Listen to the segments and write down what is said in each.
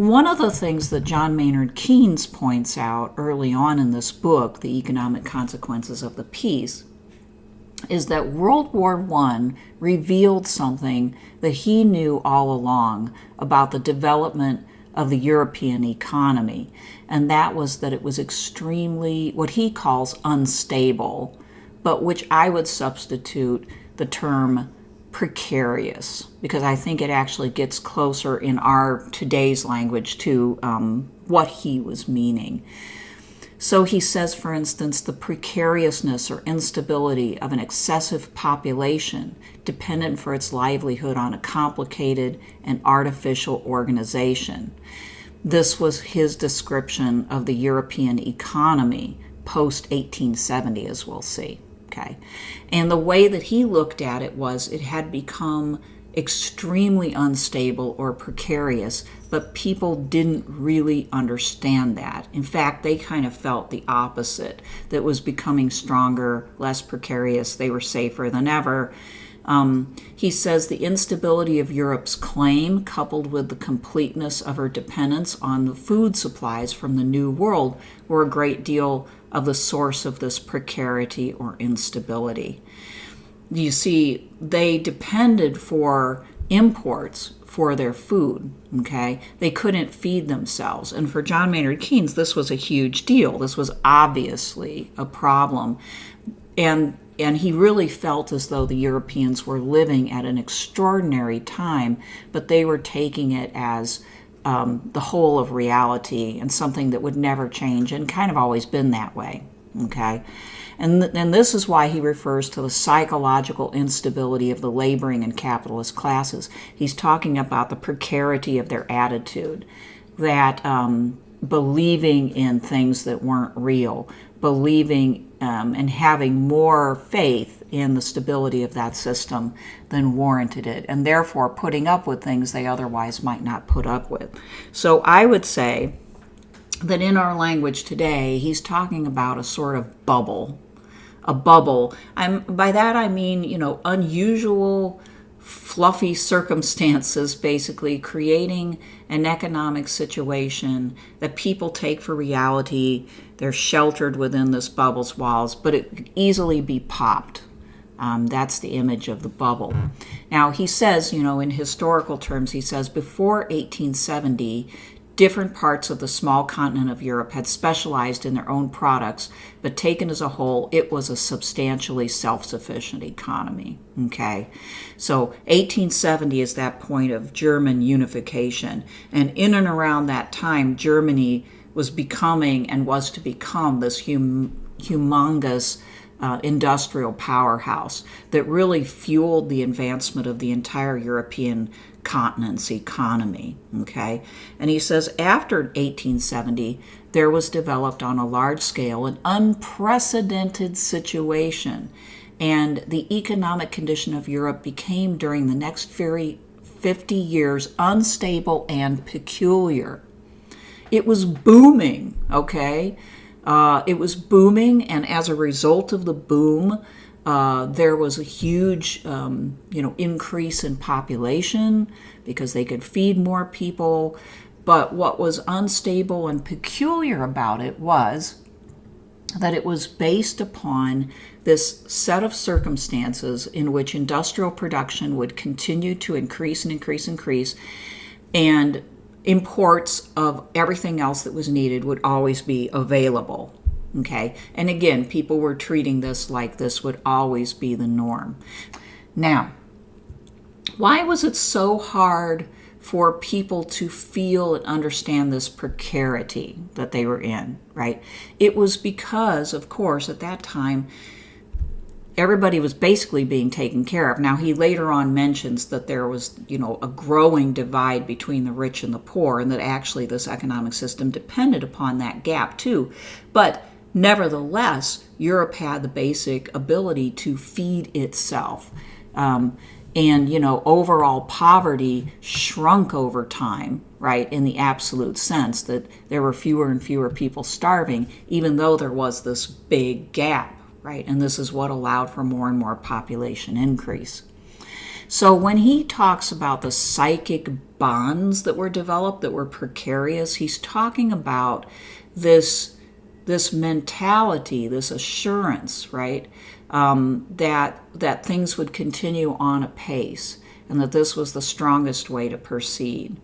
One of the things that John Maynard Keynes points out early on in this book, The Economic Consequences of the Peace, is that World War I revealed something that he knew all along about the development of the European economy, and that was that it was extremely, what he calls unstable, but which I would substitute the term precarious, because I think it actually gets closer in our today's language to what he was meaning. So he says, for instance, the precariousness or instability of an excessive population dependent for its livelihood on a complicated and artificial organization. This was his description of the European economy post-1870, as we'll see. Okay. And the way that he looked at it was it had become extremely unstable or precarious, but people didn't really understand that. In fact, they kind of felt the opposite, that it was becoming stronger, less precarious, they were safer than ever. He says the instability of Europe's claim, coupled with the completeness of her dependence on the food supplies from the New World, were a great deal of the source of this precarity or instability. You see, they depended for imports for their food, okay? They couldn't feed themselves. And for John Maynard Keynes, this was a huge deal. This was obviously a problem. And he really felt as though the Europeans were living at an extraordinary time, but they were taking it as the whole of reality and something that would never change and kind of always been that way, okay? And this is why he refers to the psychological instability of the laboring and capitalist classes. He's talking about the precarity of their attitude, that believing in things that weren't real, believing and having more faith in the stability of that system than warranted it, and therefore putting up with things they otherwise might not put up with. So I would say that in our language today, he's talking about a sort of bubble. A bubble. By that I mean, unusual, fluffy circumstances, basically creating an economic situation that people take for reality. They're sheltered within this bubble's walls, but it could easily be popped. That's the image of the bubble. Now, he says, in historical terms, he says before 1870, different parts of the small continent of Europe had specialized in their own products, but taken as a whole, it was a substantially self-sufficient economy. Okay, so 1870 is that point of German unification, and in and around that time, Germany was becoming and was to become this humongous industrial powerhouse that really fueled the advancement of the entire European continent's economy, okay? And he says after 1870, there was developed on a large scale an unprecedented situation, and the economic condition of Europe became during the next 50 years unstable and peculiar. It was booming, okay? It was booming, and as a result of the boom, there was a huge, increase in population because they could feed more people. But what was unstable and peculiar about it was that it was based upon this set of circumstances in which industrial production would continue to increase and increase and increase, and imports of everything else that was needed would always be available. Okay, and again, people were treating this like this would always be the norm. Now, why was it so hard for people to feel and understand this precarity that they were in, right? It was because, of course, at that time, everybody was basically being taken care of. Now, he later on mentions that there was, a growing divide between the rich and the poor, and that actually this economic system depended upon that gap too. But nevertheless, Europe had the basic ability to feed itself. Overall poverty shrunk over time, right, in the absolute sense that there were fewer and fewer people starving, even though there was this big gap, right? And this is what allowed for more and more population increase. So when he talks about the psychic bonds that were developed that were precarious, he's talking about this mentality, this assurance, right, that things would continue on apace, and that this was the strongest way to proceed.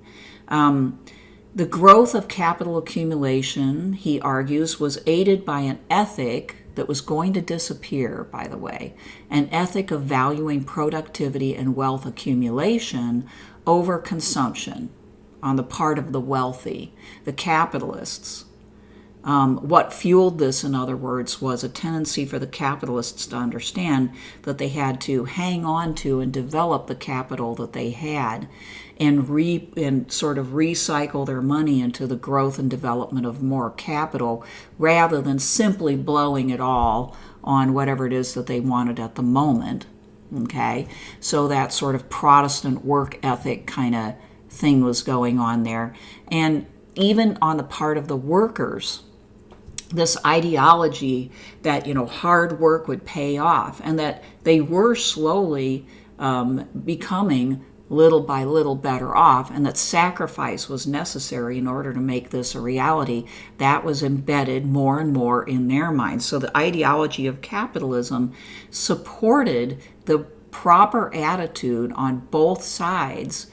The growth of capital accumulation, he argues, was aided by an ethic that was going to disappear, by the way, an ethic of valuing productivity and wealth accumulation over consumption on the part of the wealthy, the capitalists. What fueled this, in other words, was a tendency for the capitalists to understand that they had to hang on to and develop the capital that they had and sort of recycle their money into the growth and development of more capital rather than simply blowing it all on whatever it is that they wanted at the moment. Okay? So that sort of Protestant work ethic kind of thing was going on there. And even on the part of the workers, this ideology that, hard work would pay off, and that they were slowly becoming little by little better off, and that sacrifice was necessary in order to make this a reality, that was embedded more and more in their minds. So the ideology of capitalism supported the proper attitude on both sides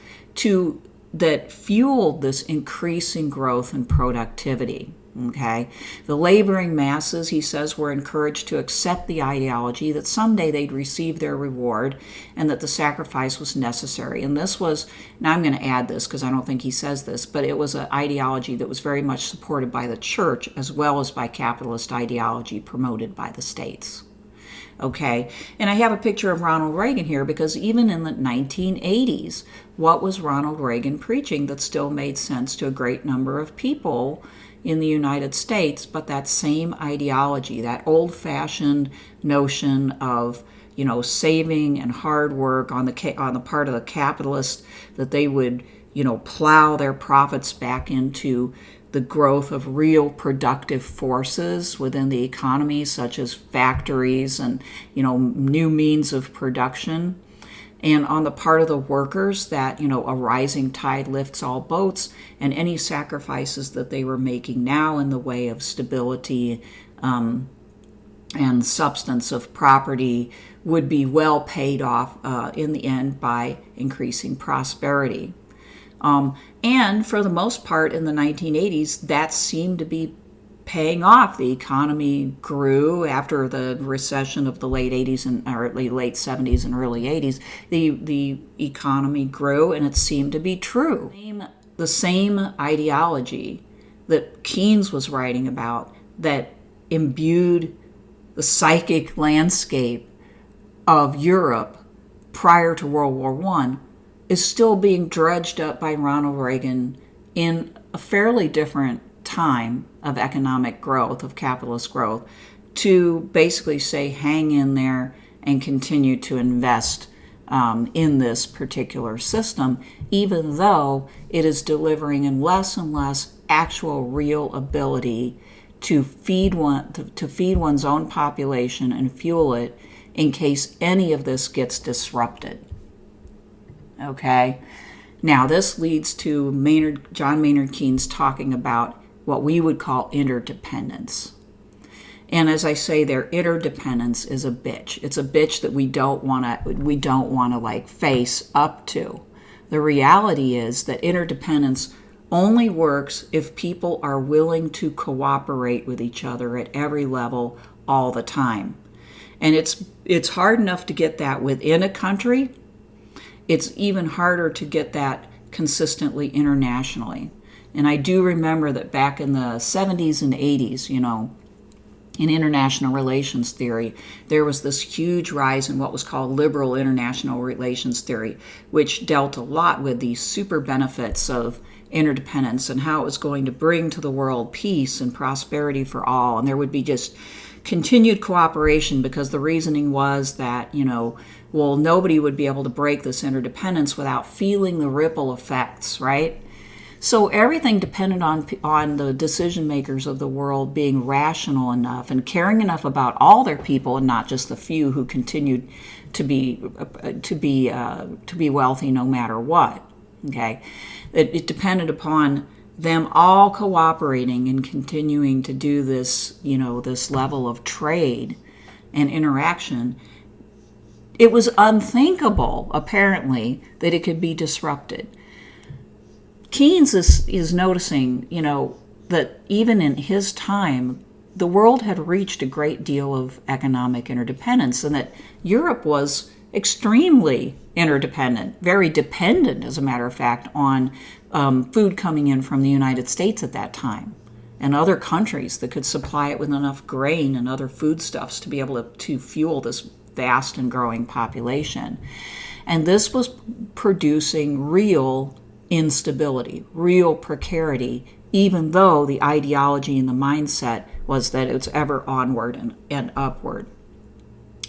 that fueled this increasing growth and productivity. Okay, the laboring masses, he says, were encouraged to accept the ideology that someday they'd receive their reward and that the sacrifice was necessary. And this was, now I'm going to add this because I don't think he says this, but it was an ideology that was very much supported by the church as well as by capitalist ideology promoted by the states. Okay, and I have a picture of Ronald Reagan here because even in the 1980s, what was Ronald Reagan preaching that still made sense to a great number of people in the United States? But that same ideology, that old-fashioned notion of, saving and hard work on the part of the capitalists, that they would, plow their profits back into the growth of real productive forces within the economy, such as factories and, new means of production. And on the part of the workers, that, a rising tide lifts all boats, and any sacrifices that they were making now in the way of stability and substance of property would be well paid off in the end by increasing prosperity. And for the most part in the 1980s, that seemed to be paying off. The economy grew after the recession of the late 80s or late 70s and early 80s. The economy grew, and it seemed to be true. The same ideology that Keynes was writing about that imbued the psychic landscape of Europe prior to World War I is still being dredged up by Ronald Reagan in a fairly different time of economic growth, of capitalist growth, to basically say hang in there and continue to invest in this particular system, even though it is delivering in less and less actual real ability to feed one's own population and fuel it in case any of this gets disrupted. Okay? Now, this leads to John Maynard Keynes talking about what we would call interdependence. And as I say, their interdependence is a bitch. It's a bitch that we don't want to face up to. The reality is that interdependence only works if people are willing to cooperate with each other at every level all the time. And it's hard enough to get that within a country. It's even harder to get that consistently internationally. And I do remember that back in the 70s and 80s, in international relations theory, there was this huge rise in what was called liberal international relations theory, which dealt a lot with the super benefits of interdependence and how it was going to bring to the world peace and prosperity for all. And there would be just continued cooperation because the reasoning was that, nobody would be able to break this interdependence without feeling the ripple effects, right? So everything depended on the decision makers of the world being rational enough and caring enough about all their people and not just the few who continued to be wealthy no matter what. Okay, it depended upon them all cooperating and continuing to do this, this level of trade and interaction. It was unthinkable, apparently, that it could be disrupted. Keynes is noticing, that even in his time, the world had reached a great deal of economic interdependence, and that Europe was extremely interdependent, very dependent, as a matter of fact, on food coming in from the United States at that time and other countries that could supply it with enough grain and other foodstuffs to be able to fuel this vast and growing population. And this was producing real instability, real precarity, even though the ideology and the mindset was that it's ever onward and upward.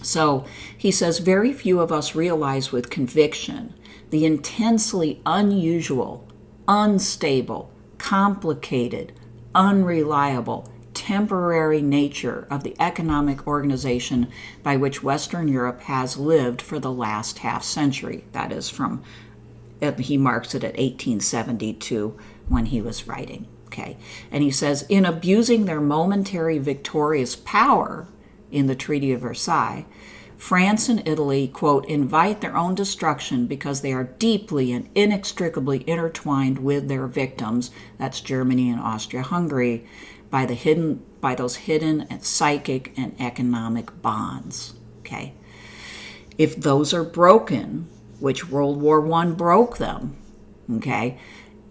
So he says, very few of us realize with conviction the intensely unusual, unstable, complicated, unreliable, temporary nature of the economic organization by which Western Europe has lived for the last half century. That is he marks it at 1872 when he was writing. Okay, and he says, in abusing their momentary victorious power in the Treaty of Versailles, France and Italy, quote, invite their own destruction because they are deeply and inextricably intertwined with their victims, that's Germany and Austria-Hungary, by those hidden and psychic and economic bonds. Okay, if those are broken, which World War I broke them, okay,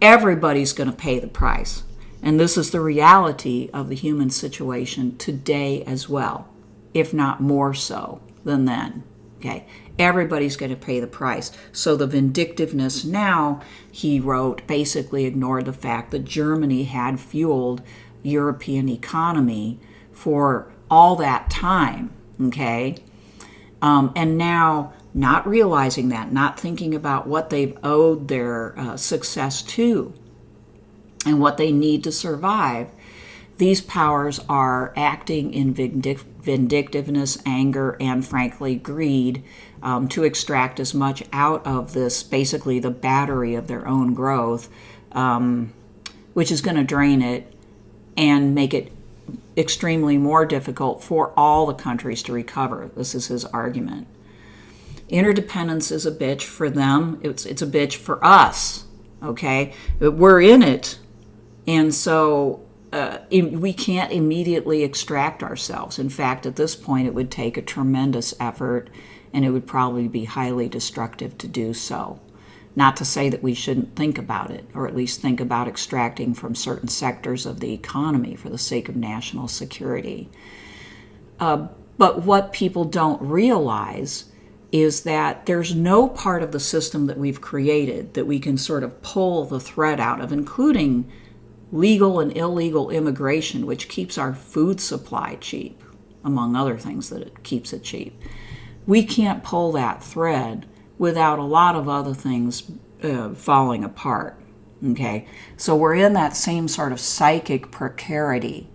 everybody's going to pay the price. And this is the reality of the human situation today as well, if not more so than then. Okay, everybody's going to pay the price. So the vindictiveness now, he wrote, basically ignored the fact that Germany had fueled European economy for all that time. Okay, and now not realizing that, not thinking about what they've owed their success to and what they need to survive, these powers are acting in vindictiveness, anger, and frankly greed to extract as much out of this, basically the battery of their own growth, which is going to drain it and make it extremely more difficult for all the countries to recover. This is his argument. Interdependence is a bitch for them. It's a bitch for us, okay? We're in it, and so we can't immediately extract ourselves. In fact, at this point, it would take a tremendous effort, and it would probably be highly destructive to do so. Not to say that we shouldn't think about it, or at least think about extracting from certain sectors of the economy for the sake of national security. But what people don't realize is that there's no part of the system that we've created that we can sort of pull the thread out of, including legal and illegal immigration, which keeps our food supply cheap, among other things that it keeps it cheap. We can't pull that thread without a lot of other things falling apart. Okay, so we're in that same sort of psychic precarity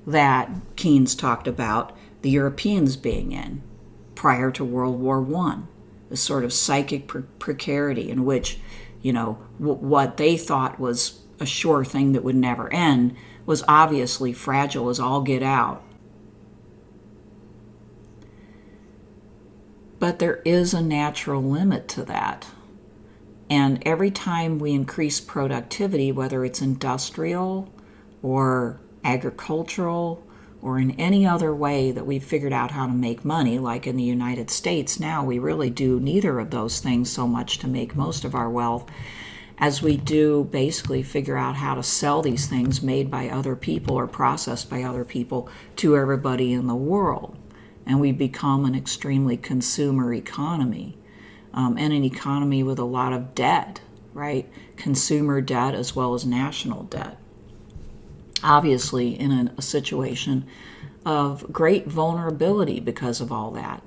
that Keynes talked about the Europeans being in prior to World War I, this sort of psychic precarity in which, what they thought was a sure thing that would never end was obviously fragile as all get out. But there is a natural limit to that. And every time we increase productivity, whether it's industrial or agricultural or in any other way that we've figured out how to make money, like in the United States now, we really do neither of those things so much to make most of our wealth as we do basically figure out how to sell these things made by other people or processed by other people to everybody in the world. And we become an extremely consumer economy, and an economy with a lot of debt, right? Consumer debt as well as national debt. Obviously in a situation of great vulnerability because of all that.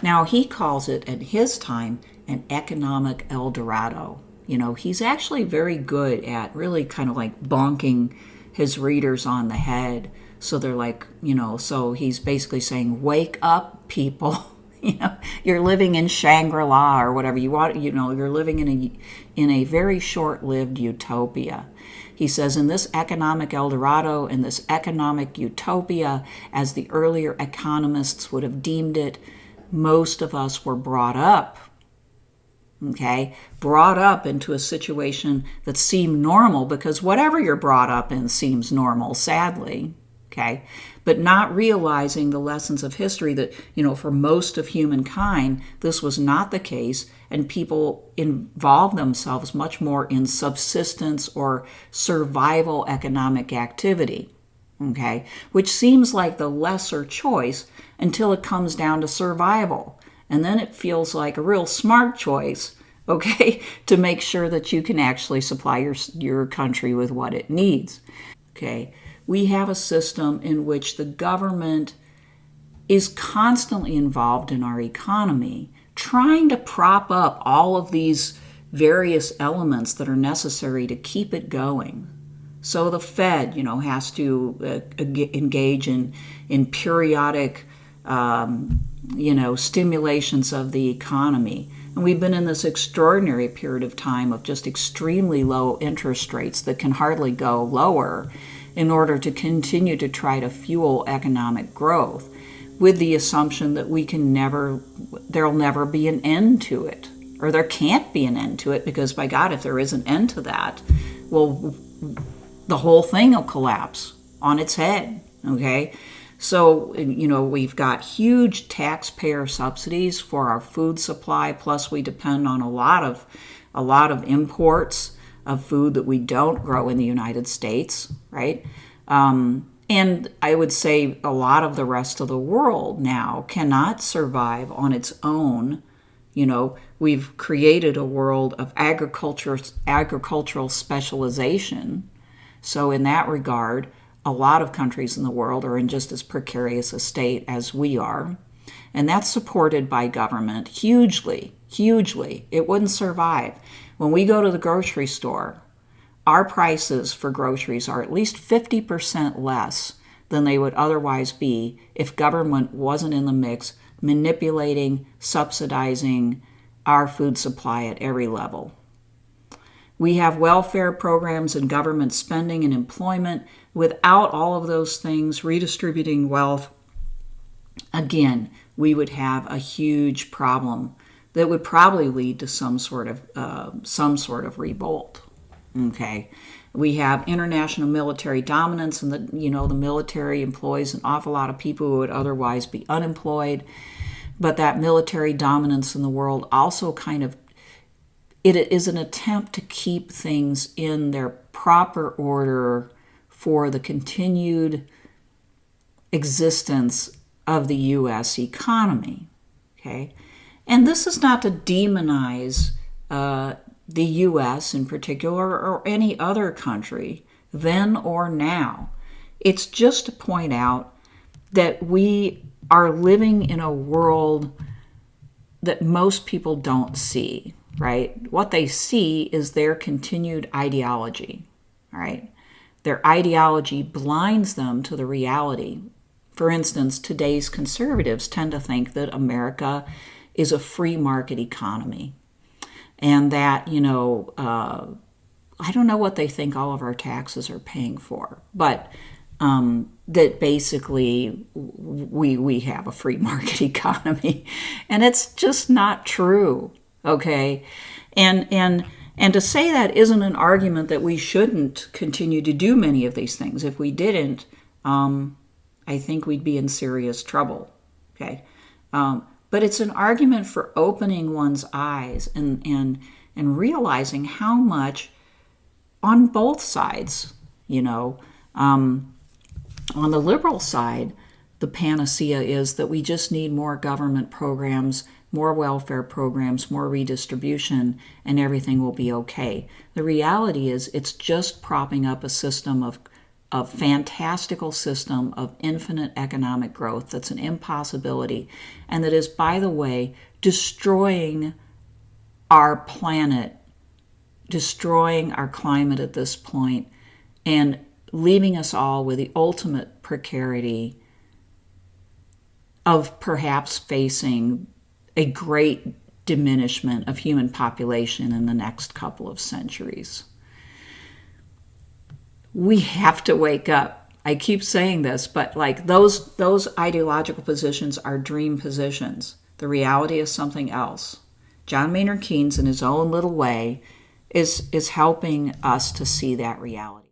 Now he calls it, at his time, an economic El Dorado. He's actually very good at really kind of like bonking his readers on the head. So they're like, so he's basically saying, wake up, people. You're living in Shangri-La or whatever you want. You're living in a very short-lived utopia. He says, in this economic El Dorado, in this economic utopia, as the earlier economists would have deemed it, most of us were brought up into a situation that seemed normal, because whatever you're brought up in seems normal, sadly, but not realizing the lessons of history that, for most of humankind, this was not the case, and people involved themselves much more in subsistence or survival economic activity, which seems like the lesser choice until it comes down to survival. And then it feels like a real smart choice, to make sure that you can actually supply your country with what it needs. We have a system in which the government is constantly involved in our economy, trying to prop up all of these various elements that are necessary to keep it going. So the Fed, has to engage in periodic, stimulations of the economy. And we've been in this extraordinary period of time of just extremely low interest rates that can hardly go lower in order to continue to try to fuel economic growth, with the assumption that there'll never be an end to it, or there can't be an end to it, because by God, if there is an end to that, well, the whole thing will collapse on its head, So, we've got huge taxpayer subsidies for our food supply, plus we depend on a lot of imports of food that we don't grow in the United States, right? And I would say a lot of the rest of the world now cannot survive on its own. We've created a world of agricultural specialization. So in that regard, a lot of countries in the world are in just as precarious a state as we are. And that's supported by government hugely. It wouldn't survive. When we go to the grocery store, our prices for groceries are at least 50% less than they would otherwise be if government wasn't in the mix, manipulating, subsidizing our food supply at every level. We have welfare programs and government spending and employment. Without all of those things, redistributing wealth, again, we would have a huge problem that would probably lead to some sort of revolt. We have international military dominance, and the military employs an awful lot of people who would otherwise be unemployed. But that military dominance in the world also it is an attempt to keep things in their proper order for the continued existence of the U.S. economy. And this is not to demonize the U.S. in particular, or any other country, then or now. It's just to point out that we are living in a world that most people don't see, right? What they see is their continued ideology, right? Their ideology blinds them to the reality. For instance, today's conservatives tend to think that America is a free market economy, and that, I don't know what they think all of our taxes are paying for, but that basically we have a free market economy, and it's just not true. And to say that isn't an argument that we shouldn't continue to do many of these things. If we didn't, I think we'd be in serious trouble. But it's an argument for opening one's eyes and realizing how much on both sides, on the liberal side, the panacea is that we just need more government programs, more welfare programs, more redistribution, and everything will be okay. The reality is it's just propping up a system of fantastical system of infinite economic growth that's an impossibility, and that is, by the way, destroying our planet, destroying our climate at this point, and leaving us all with the ultimate precarity of perhaps facing a great diminishment of human population in the next couple of centuries. We have to wake up. I keep saying this, but like those ideological positions are dream positions. The reality is something else. John Maynard Keynes, in his own little way, is helping us to see that reality.